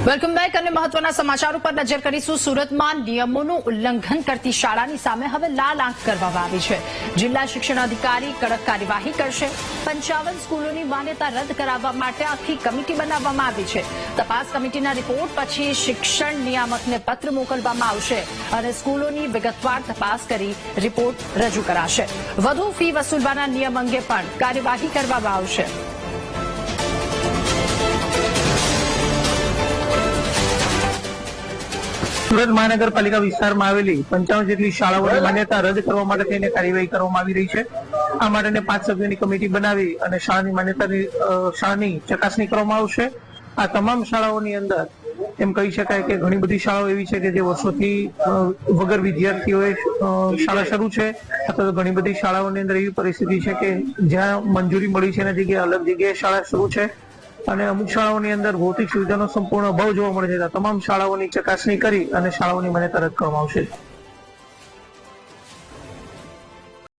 Welcome back અને મહત્વના સમાચારો પર નજર કરીશું। સુરતમાં નિયમોનું ઉલ્લંઘન કરતી શાળાની સામે હવે લાલ આંખ કરવામાં આવી છે। જિલ્લા શિક્ષણ અધિકારી કડક કાર્યવાહી કરશે। 55 સ્કૂલોની માન્યતા રદ કરાવવા માટે આખી કમિટી બનાવવામાં આવી છે। તપાસ કમિટીના રિપોર્ટ પછી શિક્ષણ નિયામકને પત્ર મોકલવામાં આવશે અને સ્કૂલોની વિગતવાર તપાસ કરી રિપોર્ટ રજૂ કરાશે। વધુ ફી વસૂલવાના નિયમ અંગે પણ કાર્યવાહી કરવામાં આવશે। સુરત મહાનગરપાલિકા વિસ્તારમાં આવેલી 55 જેટલી શાળાઓની માન્યતા રદ કરવા માટે થઈને કાર્યવાહી કરવામાં આવી રહી છે। આ માટે 5 સભ્યોની કમિટી બનાવી અને શાળાની ચકાસણી કરવામાં આવશે। આ તમામ શાળાઓની અંદર એમ કહી શકાય કે ઘણી બધી શાળાઓ એવી છે કે જે વર્ષોથી વગર વિદ્યાર્થીઓએ શાળા શરૂ છે, અથવા તો ઘણી બધી શાળાઓની અંદર એવી પરિસ્થિતિ છે કે જ્યાં મંજૂરી મળી છે એના જગ્યાએ અલગ જગ્યાએ શાળા શરૂ છે અને અમુક શાળાઓની અંદર ભૌતિક સુવિધાનો સંપૂર્ણ અભાવ જોવા મળે છે। તમામ શાળાઓની ચકાસણી કરી અને શાળાઓની માન્યતા રદ કરવામાં આવશે।